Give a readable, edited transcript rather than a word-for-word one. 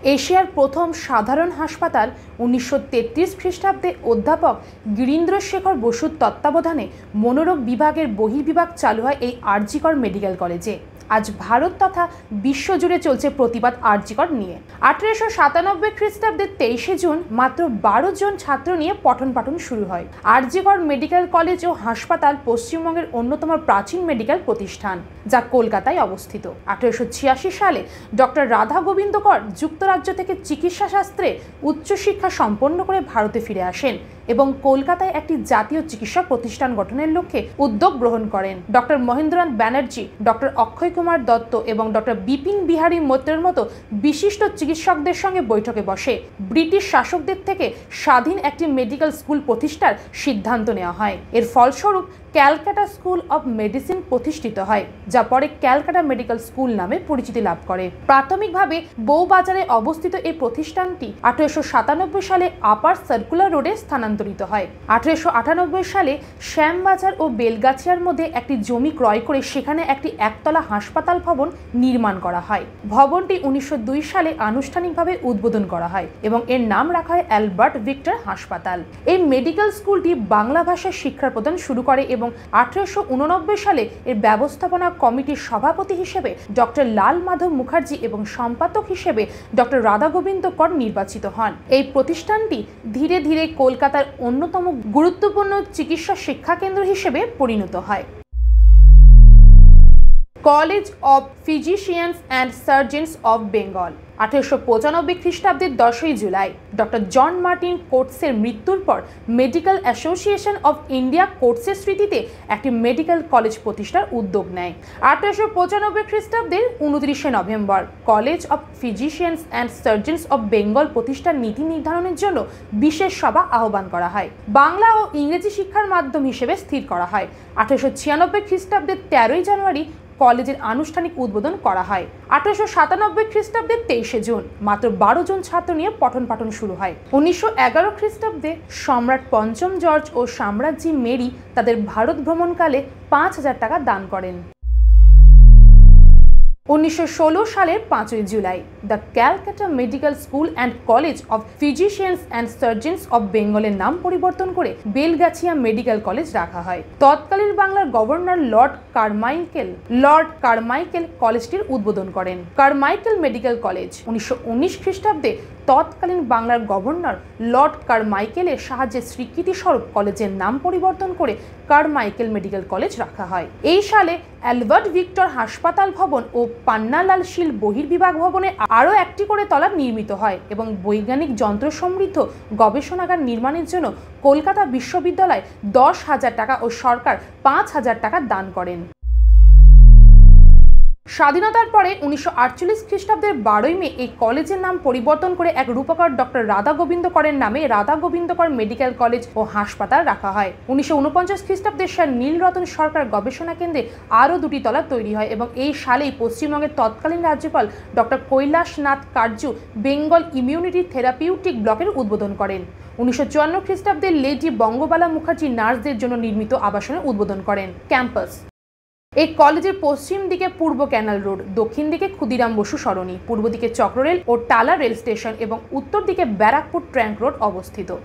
এশিয়ার প্রথম সাধারণ হাসপাতাল 1933 খ্রিস্টাব্দে অধ্যাপক গিরীন্দ্রশেখর বসুর তত্ত্বাবধানে মনোরোগ বিভাগের বহির্বিভাগ চালু হয় এই আর.জি. কর মেডিকেল কলেজে। আজ ভারত তথা বিশ্বজুড়ে চলছে প্রতিবাদ আর.জি. কর নিয়ে। 1897 খ্রিস্টাব্দের 23শে জুন মাত্র 12 জন ছাত্র নিয়ে পঠন পাঠন শুরু হয়। আর.জি. কর মেডিকেল কলেজ ও হাসপাতাল পশ্চিমবঙ্গের অন্যতম প্রাচীন মেডিকেল প্রতিষ্ঠান, যা কলকাতায় অবস্থিত। 1886 সালে ডক্টর রাধা গোবিন্দ কর যুক্তরাজ্য থেকে চিকিৎসা শাস্ত্রে উচ্চশিক্ষা সম্পন্ন করে ভারতে ফিরে আসেন এবং কলকাতায় একটি জাতীয় চিকিৎসা প্রতিষ্ঠান গঠনের লক্ষ্যে উদ্যোগ গ্রহণ করেন। ডক্টর মহেন্দ্রনাথ ব্যানার্জি, ডক্টর অক্ষয় কুমার দত্ত এবং ডক্টর বিপিন বিহারী মৈত্রের মতো বিশিষ্ট চিকিৎসকদের সঙ্গে বৈঠকে বসে ব্রিটিশ শাসকদের থেকে স্বাধীন একটি মেডিকেল স্কুল প্রতিষ্ঠার সিদ্ধান্ত নেওয়া হয়। এর ফলস্বরূপ ক্যালকাটা স্কুল অব মেডিসিন প্রতিষ্ঠিত হয়, যা পরে ক্যালকাটা মেডিকেল স্কুল নামে পরিচিতি লাভ করে। প্রাথমিকভাবে বউবাজারে অবস্থিত এই প্রতিষ্ঠানটি 1897 সালে আপার সার্কুলার রোডে স্থানান্তরিত হয়। 1898 সালে শ্যামবাজার ও বেলগাছিয়ার মধ্যে একটি জমি ক্রয় করে সেখানে একটি একতলা হাসপাতাল ভবন নির্মাণ করা হয়। ভবনটি 1902 সালে আনুষ্ঠানিকভাবে উদ্বোধন করা হয় এবং এর নাম রাখা হয় অ্যালবার্ট ভিক্টর হাসপাতাল। এই মেডিকেল স্কুলটি বাংলা ভাষায় শিক্ষা প্রদান শুরু করে এবং 1889 সালে এর ব্যবস্থাপনা কমিটির সভাপতি হিসেবে ডক্টর লাল মাধব মুখার্জি এবং সম্পাদক হিসেবে ডক্টর রাধা গোবিন্দ কর নির্বাচিত হন। এই প্রতিষ্ঠানটি ধীরে ধীরে কলকাতার অন্যতম গুরুত্বপূর্ণ চিকিৎসা শিক্ষা কেন্দ্র হিসেবে পরিণত হয়। College of physicians and surgeons of Bengal. 1895 খ্রিস্টাব্দের 10ই জুলাই ডক্টর জন মার্টিন কোটসের মৃত্যুর পর মেডিকেল অ্যাসোসিয়েশন অব ইন্ডিয়া কোটসের স্মৃতিতে একটি মেডিকেল কলেজ প্রতিষ্ঠার উদ্যোগ নেয়। 1895 খ্রিস্টাব্দের 29শে নভেম্বর college of physicians and surgeons of Bengal প্রতিষ্ঠার নীতি নির্ধারণের জন্য বিশেষ সভা আহ্বান করা হয়। বাংলা ও ইংরেজি শিক্ষার মাধ্যম হিসেবে স্থির করা হয়। 1896 খ্রিস্টাব্দের 13ই জানুয়ারি কলেজের আনুষ্ঠানিক উদ্বোধন করা হয়। 1897 খ্রিস্টাব্দের 23শে জুন মাত্র 12 জন ছাত্র নিয়ে পঠন পাঠন শুরু হয়। 1911 খ্রিস্টাব্দে সম্রাট পঞ্চম জর্জ ও সাম্রাজ্ঞী মেরি তাদের ভারত ভ্রমণকালে 5,000 টাকা দান করেন। 1916 সালের 5ই জুলাই the Calcutta medical school and college of physicians and surgeons of বেঙ্গলের নাম পরিবর্তন করে বেলগাছিয়া মেডিকেল কলেজ রাখা হয়। তৎকালীন বাংলার গভর্নর লর্ড কারমাইকেল কলেজটির উদ্বোধন করেন। কারমাইকেল মেডিকেল কলেজ 1919 খ্রিস্টাব্দে তৎকালীন বাংলার গভর্নর লর্ড কারমাইকেলের সাহায্যে স্বীকৃতি স্বরূপ কলেজের নাম পরিবর্তন করে কারমাইকেল মেডিকেল কলেজ রাখা হয়। এই সালে অ্যালবার্ট ভিক্টর হাসপাতাল ভবন ও পান্নালাল শীল বহির্বিভাগ ভবনে আরও একটি করে তলা নির্মিত হয় এবং বৈজ্ঞানিক যন্ত্র সমৃদ্ধ গবেষণাগার নির্মাণের জন্য কলকাতা বিশ্ববিদ্যালয় 10,000 টাকা ও সরকার 5,000 টাকা দান করেন। স্বাধীনতার পরে 1948 খ্রিস্টাব্দের 12ই মে এই কলেজের নাম পরিবর্তন করে এক রূপকার ডক্টর রাধা গোবিন্দ করের নামে রাধা গোবিন্দ কর মেডিকেল কলেজ ও হাসপাতাল রাখা হয়। 1949 খ্রিস্টাব্দে স্যার নীলরতন সরকার গবেষণা কেন্দ্রে আরও 2টি তলা তৈরি হয় এবং এই সালেই পশ্চিমবঙ্গের তৎকালীন রাজ্যপাল doctor Kailashnath Katju Bengal immunity therapeutic ব্লকের উদ্বোধন করেন। 1954 খ্রিস্টাব্দে লেডি বঙ্গবালা মুখার্জি নার্সদের জন্য নির্মিত আবাসনের উদ্বোধন করেন। ক্যাম্পাস। এই কলেজের পশ্চিম দিকে পূর্ব ক্যানাল রোড, দক্ষিণ দিকে ক্ষুদিরাম বসু সরণি, পূর্ব দিকে চক্ররেল ও টালা রেল স্টেশন এবং উত্তর দিকে ব্যারাকপুর ট্র্যাঙ্ক রোড অবস্থিত।